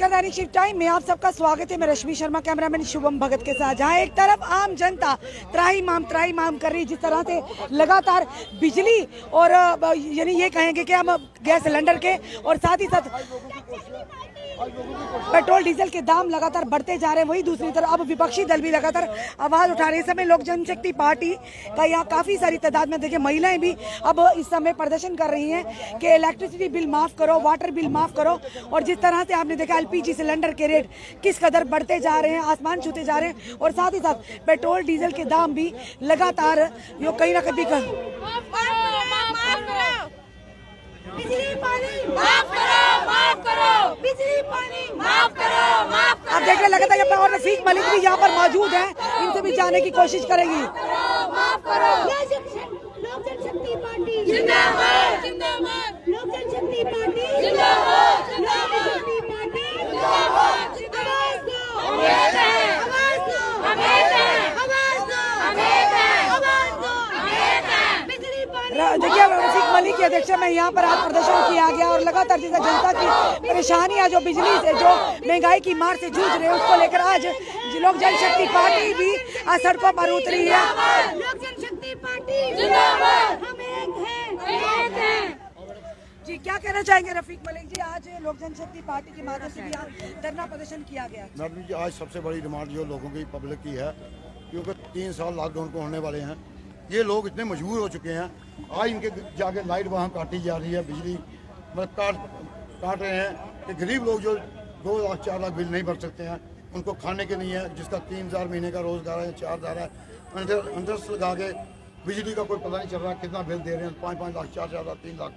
नमस्कार दैनिक shift time में आप सबका स्वागत है। मैं रश्मि शर्मा, कैमरामैन शुभम भगत के साथ। जहां एक तरफ आम जनता त्राही माम कर रही है, जिस तरह से लगातार बिजली और यानी ये कहेंगे कि हम गैस सिलेंडर के और साथ ही साथ पेट्रोल डीजल के दाम लगातार बढ़ते जा रहे हैं, वही दूसरी तरफ अब विपक्षी दल भी लगातार आवाज उठा रहे हैं। इस समय लोक जनशक्ति पार्टी का यहाँ काफी सारी तादाद में देखिए महिलाएं भी अब इस समय प्रदर्शन कर रही हैं कि इलेक्ट्रिसिटी बिल माफ करो, वाटर बिल माफ करो। और जिस तरह से आपने देखा एलपीजी सिलेंडर के रेट किस कदर बढ़ते जा रहे हैं, आसमान छूते जा रहे हैं, और साथ ही साथ पेट्रोल डीजल के दाम भी लगातार जो कहीं ना कहीं बिजली पानी माफ करो, बिजली पानी माफ करो। आप देखने लगा था कि और रफीक मलिक भी यहाँ पर मौजूद हैं, इनसे भी जाने की कोशिश करेंगी। माफ करो। लोक जनशक्ति पार्टी जिंदाबाद, जिंदाबाद। लोक जनशक्ति पार्टी जिंदाबाद, जिंदाबाद। पार्टी जिंदाबाद। आवाज दो, आवाज दो, आवाज दो, आवाज दो, आवाज दो। बिजली पानी। देखिए रफीक मलिक की अध्यक्षता में यहाँ पर आज प्रदर्शन किया गया और लगातार जैसे जनता की परेशानियां जो बिजली से जो महंगाई की मार से जूझ रहे हैं उसको लेकर आज लोक जनशक्ति पार्टी भी आज सड़कों पर उतरी है। लोक जनशक्ति पार्टी जिंदाबाद। हम एक हैं। जी क्या कहना चाहेंगे रफीक मलिक जी, आज लोक जनशक्ति पार्टी के माध्यम से भी आज धरना प्रदर्शन किया गया। मैडम जी आज सबसे बड़ी डिमांड जो लोगों की पब्लिक की है, क्योंकि 3 साल लॉकडाउन को होने वाले हैं, ये लोग इतने मजबूर हो चुके हैं। आज इनके जाके लाइट वहाँ काटी जा रही है, बिजली मतलब काट रहे हैं कि गरीब लोग जो 2 लाख 4 लाख बिल नहीं भर सकते हैं, उनको खाने के नहीं है, जिसका 3000 महीने का रोजगार है, 4000 है, इंटरेस्ट लगा के बिजली का कोई पता नहीं चल रहा कितना बिल दे रहे हैं, 5-5 लाख, 4-4 लाख, 3 लाख।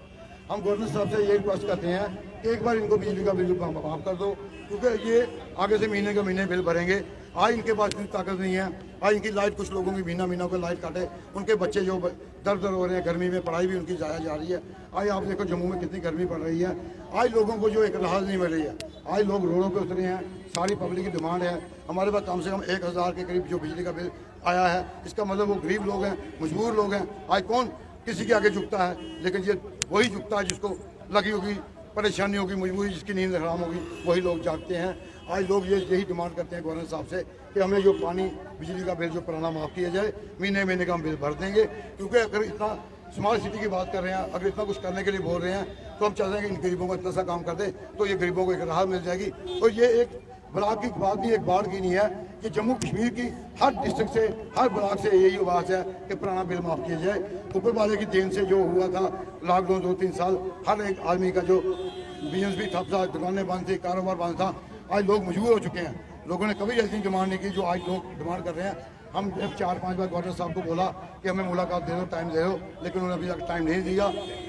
हम गवर्नमेंट साहब से ये रिक्वेस्ट करते हैं कि एक बार इनको बिजली का बिल माफ कर दो, क्योंकि ये आगे से महीने के महीने बिल भरेंगे। आज इनके पास इतनी ताकत नहीं है। आज इनकी लाइट कुछ लोगों की महीना को लाइट काटे, उनके बच्चे जो दर हो रहे हैं गर्मी में, पढ़ाई भी उनकी जाया जा रही है। आज आप देखो जम्मू में कितनी गर्मी पड़ रही है। आज लोगों को जो एक राहत नहीं मिल रही है, आज लोग रोडों पे उतरे हैं। सारी पब्लिक की डिमांड है, हमारे पास कम से कम 1000 के करीब जो बिजली का बिल आया है। इसका मतलब वो गरीब लोग हैं, मजबूर लोग हैं। आज कौन किसी के आगे झुकता है, लेकिन ये वही झुकता है जिसको लगी होगी परेशानी होगी, मजबूरी, जिसकी नींद हराम होगी, वही लोग जागते हैं। आज लोग यही डिमांड करते हैं गवर्नर साहब से कि हमें जो पानी बिजली का बिल जो पुराना माफ़ किया जाए, महीने का हम बिल भर देंगे। क्योंकि अगर इतना स्मार्ट सिटी की बात कर रहे हैं, अगर इतना कुछ करने के लिए बोल रहे हैं, तो हम चाहते हैं कि इन गरीबों को इतना सा काम कर दें तो ये गरीबों को एक राहत मिल जाएगी। और ये एक ब्लॉक की बात नहीं, एक बाढ़ की नहीं है कि जम्मू कश्मीर की हर डिस्ट्रिक्ट से, हर ब्लॉक से यही आवाज़ है कि पुराना बिल माफ़ किया जाए। ऊपर वाले की देन से जो हुआ था लॉकडाउन 2-3 साल, हर एक आदमी का जो बिजनेस भी ठप था, दुकानें बंद थी, कारोबार बंद था। आज लोग मजबूर हो चुके हैं। लोगों ने कभी ऐसी डिमांड नहीं की जो आज लोग डिमांड कर रहे हैं। हम 4-5 बार गवर्नर साहब को बोला कि हमें मुलाकात दे दो, टाइम दे दो, लेकिन उन्होंने अभी तक टाइम नहीं दिया।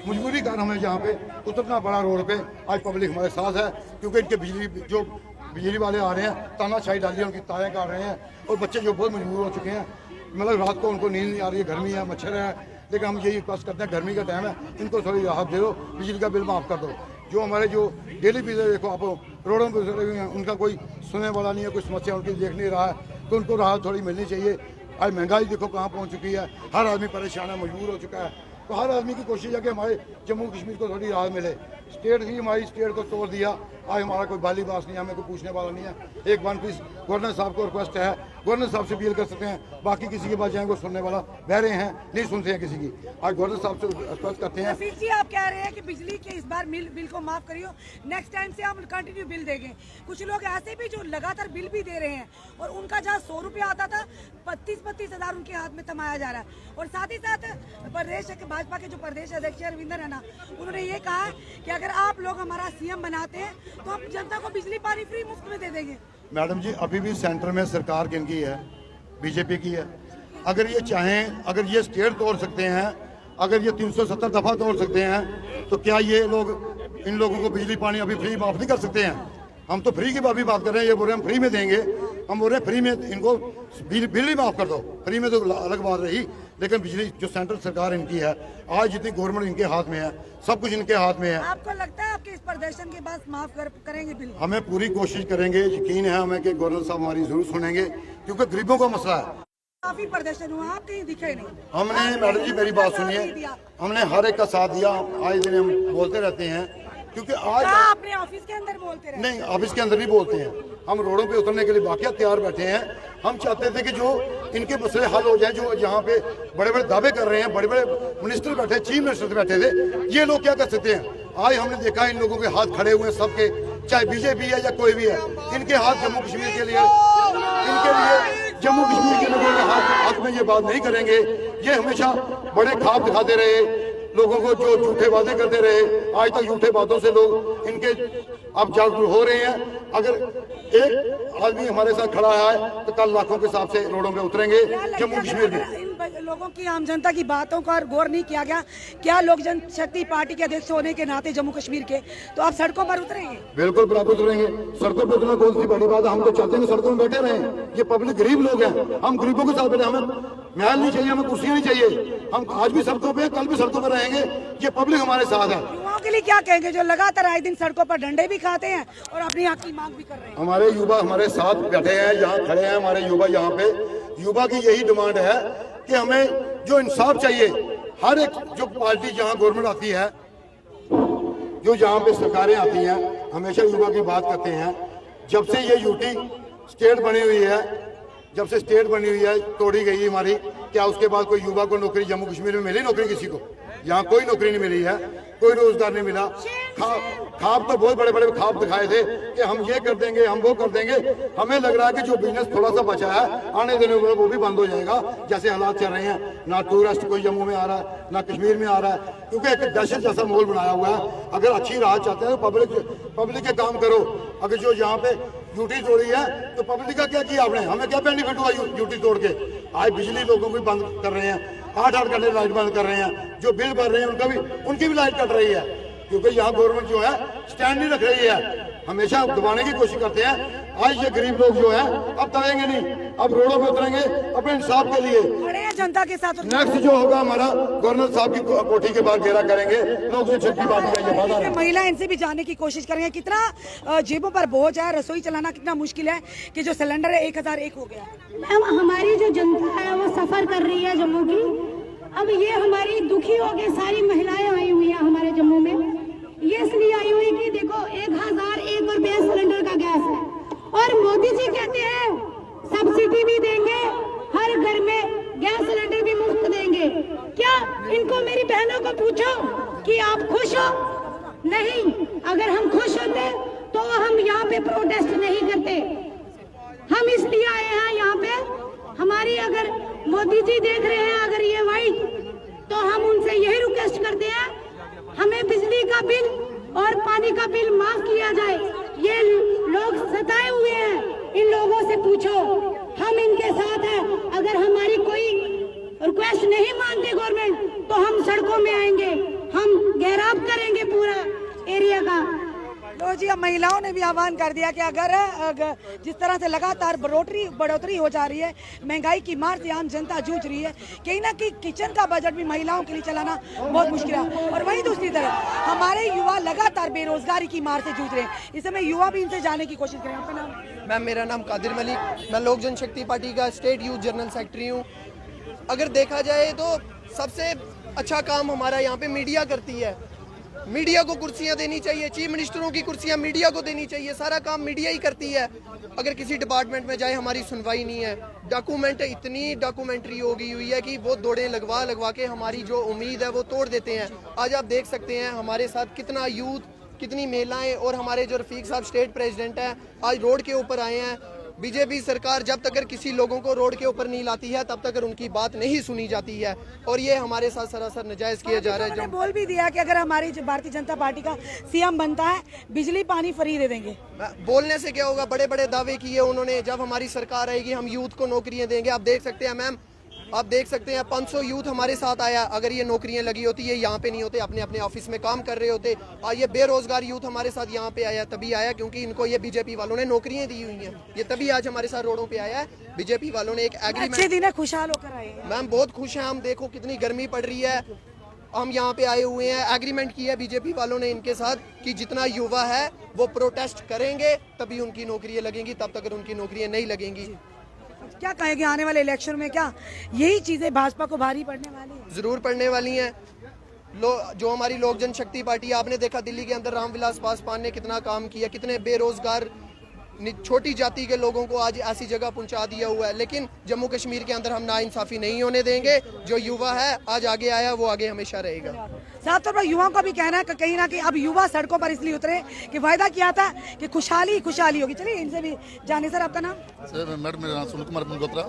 मजबूरी कारण हमें यहाँ पे उतरना पड़ा रोड पे। आज पब्लिक हमारे साथ है, क्योंकि इनके बिजली वाले आ रहे हैं, तानाशाही डाली है, उनकी तारें काट रहे हैं, और बच्चे जो बहुत मजबूर हो चुके हैं। मतलब रात को उनको नींद नहीं आ रही है, गर्मी है, मच्छर है, लेकिन हम यही रिक्वेस्ट करते हैं, गर्मी का टाइम है, इनको थोड़ी राहत दे दो, बिजली का बिल माफ़ कर दो। जो हमारे जो डेली बिजली देखो आप रोडों पर उतरे हुए हैं, उनका कोई सुनने वाला नहीं है, कोई समस्या उनकी देख नहीं रहा है, तो उनको राहत थोड़ी मिलनी चाहिए। आज महंगाई देखो कहाँ पहुँच चुकी है, हर आदमी परेशान है, मजबूर हो चुका है। तो हर आदमी की कोशिश है कि हमारे जम्मू कश्मीर को थोड़ी राहत मिले। स्टेट ही हमारी स्टेट को तोड़ दिया। आज हमारा कोई बाली बास नहीं है, हमें कोई पूछने वाला नहीं है। एक वन पीस गवर्नर साहब को रिक्वेस्ट है, गवर्नर साहब से अपील कर सकते हैं, बाकी किसी के पास जाएंगे सुनने वाला बहरे हैं, नहीं सुनते हैं किसी की। आज गवर्नर साहब से रिक्वेस्ट करते हैं। रफीक जी आप कह रहे हैं कि बिजली के इस बार बिल को माफ करियो, नेक्स्ट टाइम से हम कंटिन्यू बिल देंगे। कुछ लोग ऐसे भी जो लगातार बिल भी दे रहे हैं, और उनका जहाँ 100 रुपया आता था 32-32 हजार उनके हाथ में थमाया जा रहा है। और साथ ही साथ प्रदेश के भाजपा के जो प्रदेश अध्यक्ष रविंद्र रैना, उन्होंने ये कहा है कि अगर आप लोग हमारा सीएम बनाते हैं तो हम जनता को बिजली पानी फ्री मुफ्त में दे देंगे। मैडम जी अभी भी सेंटर में सरकार किनकी है? बीजेपी की है। अगर ये चाहें, अगर ये स्टेट तोड़ सकते हैं, अगर ये 370 दफा तोड़ सकते हैं, तो क्या ये लोग इन लोगों को बिजली पानी अभी फ्री माफ नहीं कर सकते हैं? हम तो फ्री की अभी बात कर रहे हैं, ये बोल रहे हैं हम फ्री में देंगे। हम बोल रहे हैं फ्री में इनको बिल ही माफ कर दो। फ्री में तो अलग बात रही, लेकिन बिजली जो सेंट्रल सरकार इनकी है, आज जितनी गवर्नमेंट इनके हाथ में है, सब कुछ इनके हाथ में है। आपको लगता है आपके इस प्रदर्शन के बाद माफ करेंगे बिल? हमें पूरी कोशिश करेंगे, यकीन है हमें कि गवर्नर साहब हमारी जरूर सुनेंगे, क्योंकि गरीबों का मसला है। काफी प्रदर्शन हुआ, आप कहीं दिखे नहीं। हमने मैडम जी मेरी बात सुनिए, हमने हर एक का साथ दिया। आज दिन हम बोलते रहते हैं क्योंकि आज अपने ऑफिस के अंदर बोलते रहे। नहीं, ऑफिस के अंदर नहीं बोलते हैं, हम रोडों पे उतरने के लिए वाकई तैयार बैठे हैं। हम चाहते थे कि जो इनके मसले हल हो जाए, जो यहाँ पे बड़े बड़े दावे कर रहे हैं, बड़े बड़े मिनिस्टर बैठे, चीफ मिनिस्टर बैठे थे, ये लोग क्या कर सकते हैं। आज हमने देखा इन लोगों के हाथ खड़े हुए हैं सबके, चाहे बीजेपी है या कोई भी है, इनके हाथ जम्मू कश्मीर के लिए, इनके लिए जम्मू कश्मीर के लोगों के हाथ में ये बात नहीं करेंगे। ये हमेशा बड़े ख्वाब दिखाते रहे लोगों को, जो झूठे वादे करते रहे। आज तक झूठे बातों से लोग इनके अब जागरूक हो रहे हैं। अगर एक आदमी हमारे साथ खड़ा है तो कल लाखों के हिसाब से रोडों पे उतरेंगे जम्मू कश्मीर में। इन लोगों की, आम जनता की बातों का गौर नहीं किया गया। क्या लोक जनशक्ति पार्टी के अध्यक्ष होने के नाते जम्मू कश्मीर के, तो आप सड़कों पर उतरेंगे? बिल्कुल बराबर उतरेंगे सड़कों पर। उतना कौन सी बड़ी बात है, हम तो चाहते हैं सड़कों में बैठे रहे। ये पब्लिक गरीब लोग हैं, हम गरीबों के साथ बैठे। हमें महल नहीं चाहिए, हमें कुर्सियां नहीं चाहिए। हम आज भी सड़कों पे, कल भी सड़कों पर रहेंगे। ये पब्लिक हमारे साथ है। युवाओं के लिए क्या कहेंगे जो लगातार आए दिन सड़कों पर डंडे भी खाते हैं और अपनी हक की मांग भी कर रहे हैं? हमारे युवा हमारे साथ बैठे हैं, यहाँ खड़े हैं हमारे युवा। यहाँ पे युवा की यही डिमांड है कि हमें जो इंसाफ चाहिए। हर एक जो पार्टी जहाँ गवर्नमेंट आती है, जो यहाँ पे सरकारें आती हैं, हमेशा युवा की बात करते हैं। जब से ये यूटी स्टेट बनी हुई है, जब से स्टेट बनी हुई है, तोड़ी गई हमारी, क्या उसके बाद कोई युवा को नौकरी जम्मू कश्मीर में मिली? नौकरी किसी को यहाँ कोई नौकरी नहीं मिली है, कोई रोजगार नहीं मिला। ख्वाब तो बहुत बड़े बड़े ख्वाब दिखाए थे कि हम ये कर देंगे, हम वो कर देंगे। हमें लग रहा है कि जो बिजनेस थोड़ा सा बचा है आने देने वाला वो भी बंद हो जाएगा। जैसे हालात चल रहे हैं, ना टूरिस्ट कोई जम्मू में आ रहा है, ना कश्मीर में आ रहा है, क्योंकि एक दहशत जैसा माहौल बनाया हुआ है। अगर अच्छी राह चाहते हैं तो पब्लिक के काम करो। अगर जो यहाँ पे यूटी तोड़ी है तो पब्लिक का क्या किया आपने? हमें क्या बेनिफिट हुआ यूटी तोड़ के? आज बिजली लोगों को बंद कर रहे हैं, 8-8 घंटे लाइट बंद कर रहे हैं। जो बिल भर रहे हैं उनकी भी लाइट कट रही है, क्योंकि यहाँ गवर्नमेंट जो है स्टैंड नहीं रख रही है, हमेशा दबाने की कोशिश करते हैं। आज ये गरीब लोग जो है अब दबेंगे नहीं, अब रोडों पे उतरेंगे अपने इंसाफ के लिए। खड़े हैं जनता के साथ। नेक्स्ट जो होगा हमारा गवर्नर साहब की कोठी के बाहर घेरा करेंगे। लोग जनशक्ति पार्टी का ये वादा है। महिला इनसे भी जाने की कोशिश करेंगे। कितना जेबों पर बोझ है, रसोई चलाना कितना मुश्किल है कि जो सिलेंडर है 1001 हो गया। मैम, हमारी जो जनता है वो सफर कर रही है जम्मू की। अब ये हमारी दुखी हो गए, सारी महिलाएं आई हुई हैं हमारे जम्मू में। ये इसलिए आई हुई कि देखो 1001 रुपया सिलेंडर का गैस है, और मोदी जी कहते हैं सब्सिडी भी देंगे, हर घर में गैस सिलेंडर भी मुफ्त देंगे। क्या इनको, मेरी बहनों को पूछो कि आप खुश हो? नहीं। अगर हम खुश होते तो हम यहाँ पे प्रोटेस्ट नहीं करते। हम इसलिए आए हैं यहाँ पे। हमारी, अगर मोदी जी देख रहे हैं अगर ये वाइट, तो हम उनसे यही रिक्वेस्ट करते हैं, हमें बिजली का बिल और पानी का बिल माफ किया जाए। ये लोग सताए हुए हैं, इन लोगों से पूछो, हम इनके साथ हैं। अगर हमारी कोई रिक्वेस्ट नहीं मानते गवर्नमेंट तो हम सड़कों में आएंगे, हम घेराव करेंगे पूरा एरिया का। लो जी, अब महिलाओं ने भी आह्वान कर दिया कि अगर जिस तरह से लगातार बढ़ोतरी हो जा रही है, महंगाई की मार से आम जनता जूझ रही है, कहीं ना कहीं किचन का बजट भी महिलाओं के लिए चलाना बहुत मुश्किल है। और वहीं दूसरी तरफ हमारे युवा लगातार बेरोजगारी की मार से जूझ रहे हैं। इस समय युवा भी इनसे जाने की कोशिश करें। आपका नाम? मैम, मेरा नाम कादिर मलिक, मैं लोक जनशक्ति पार्टी का स्टेट यूथ जनरल सेक्रेटरी हूँ। अगर देखा जाए तो सबसे अच्छा काम हमारा यहाँ पे मीडिया करती है। मीडिया को कुर्सियां देनी चाहिए, चीफ मिनिस्टरों की कुर्सियां मीडिया को देनी चाहिए। सारा काम मीडिया ही करती है। अगर किसी डिपार्टमेंट में जाए हमारी सुनवाई नहीं है। इतनी डॉक्यूमेंट्री हो गई हुई है कि वो दौड़े लगवा के हमारी जो उम्मीद है वो तोड़ देते हैं। आज आप देख सकते हैं हमारे साथ कितना यूथ, कितनी महिलाएं और हमारे जो रफीक साहब स्टेट प्रेसिडेंट हैं आज रोड के ऊपर आए हैं। बीजेपी सरकार जब तक किसी लोगों को रोड के ऊपर नहीं लाती है तब तक उनकी बात नहीं सुनी जाती है, और ये हमारे साथ सरासर नाजायज किया जा रहा है। जब बोल भी दिया कि अगर हमारी भारतीय जनता पार्टी का सीएम बनता है बिजली पानी फ्री दे देंगे। बोलने से क्या होगा, बड़े बड़े दावे किए उन्होंने। जब हमारी सरकार आएगी हम यूथ को नौकरियां देंगे। आप देख सकते हैं मैम, आप देख सकते हैं 500 यूथ हमारे साथ आया। अगर ये नौकरियां लगी होती ये यहाँ पे नहीं होते, अपने अपने ऑफिस में काम कर रहे होते। और ये बेरोजगार यूथ हमारे साथ यहाँ पे आया, तभी आया क्योंकि इनको ये बीजेपी वालों ने नौकरियां दी हुई हैं। ये तभी आज हमारे साथ रोडों पे आया है। बीजेपी वालों ने एक एग्रीमेंट, अच्छे दिन है, खुशहाल होकर आए। मैम बहुत खुश हैं हम। देखो कितनी गर्मी पड़ रही है, हम यहाँ पे आए हुए हैं। एग्रीमेंट किया बीजेपी वालों ने इनके साथ कि जितना युवा है वो प्रोटेस्ट करेंगे तभी उनकी नौकरियां लगेंगी, तब तक उनकी नौकरियां नहीं लगेंगी। क्या कहेंगे आने वाले इलेक्शन में, क्या यही चीजें भाजपा को भारी पड़ने वाली है? जरूर पड़ने वाली हैं। जो हमारी लोक जनशक्ति पार्टी है, आपने देखा दिल्ली के अंदर रामविलास पासवान ने कितना काम किया, कितने बेरोजगार छोटी जाति के लोगों को आज ऐसी जगह पहुंचा दिया हुआ है। लेकिन जम्मू कश्मीर के अंदर हम नाइंसाफी नहीं होने देंगे। जो युवा है आज आगे आया, वो आगे हमेशा रहेगा। साथ तौर पर युवाओं का भी कहना है कि कहीं ना कहीं अब युवा सड़कों पर इसलिए उतरे कि वायदा किया था कि खुशहाली खुशहाली होगी। चलिए इनसे भी जाने। सर आपका नाम? सर मैडम, मेरा नाम सुनील कुमार मल्होत्रा।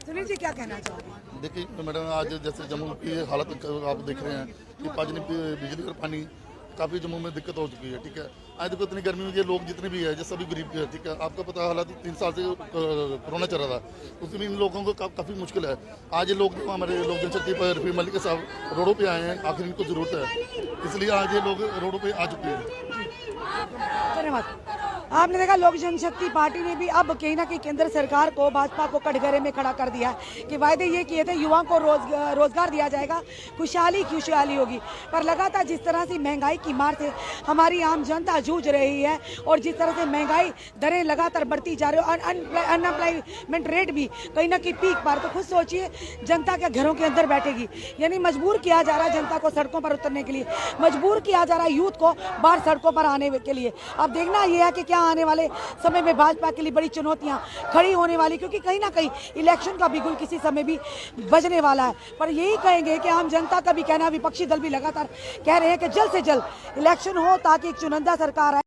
सुनील जी क्या कहना चाहोगे? देखिए मैडम, आज जैसे जम्मू की हालत आप देख रहे हैं कि पानी, बिजली और पानी काफ़ी जम्मू में दिक्कत हो चुकी है। ठीक है, आज देखो इतनी गर्मी में ये लोग जितने भी है, जो सभी गरीब है, ठीक है, आपका पता हालात 3 साल से कोरोना चल रहा था, उसमें इन लोगों को काफ़ी मुश्किल है। आज ये लोग हमारे लोक जनशक्ति पर रफीक मलिक साहब रोडों पे आए हैं, आखिर इनको ज़रूरत है, इसलिए आज ये लोग रोडों पे आ चुके हैं। धन्यवाद। आपने देखा लोक जनशक्ति पार्टी ने भी अब कहीं ना कहीं केंद्र सरकार को, भाजपा को कटघरे में खड़ा कर दिया है कि वायदे ये किए थे युवाओं को रोजगार दिया जाएगा, खुशहाली खुशहाली होगी। पर लगातार जिस तरह से महंगाई की मार से हमारी आम जनता जूझ रही है और जिस तरह से महंगाई दरें लगातार बढ़ती जा रही है और अनएम्प्लॉयमेंट रेट भी कहीं ना कहीं पीक पर, तो खुद सोचिए जनता के घरों के अंदर बैठेगी। यानी मजबूर किया जा रहा है जनता को सड़कों पर उतरने के लिए, मजबूर किया जा रहा है यूथ को बाहर सड़कों पर आने के लिए। अब देखना यह है कि क्या आने वाले समय में भाजपा के लिए बड़ी चुनौतियां खड़ी होने वाली, क्योंकि कहीं ना कहीं इलेक्शन का बिगुल किसी समय भी बजने वाला है। पर यही कहेंगे कि आम जनता का भी कहना, विपक्षी दल भी लगातार कह रहे हैं कि जल्द से जल्द इलेक्शन हो ताकि एक चुनिंदा सरकार आए।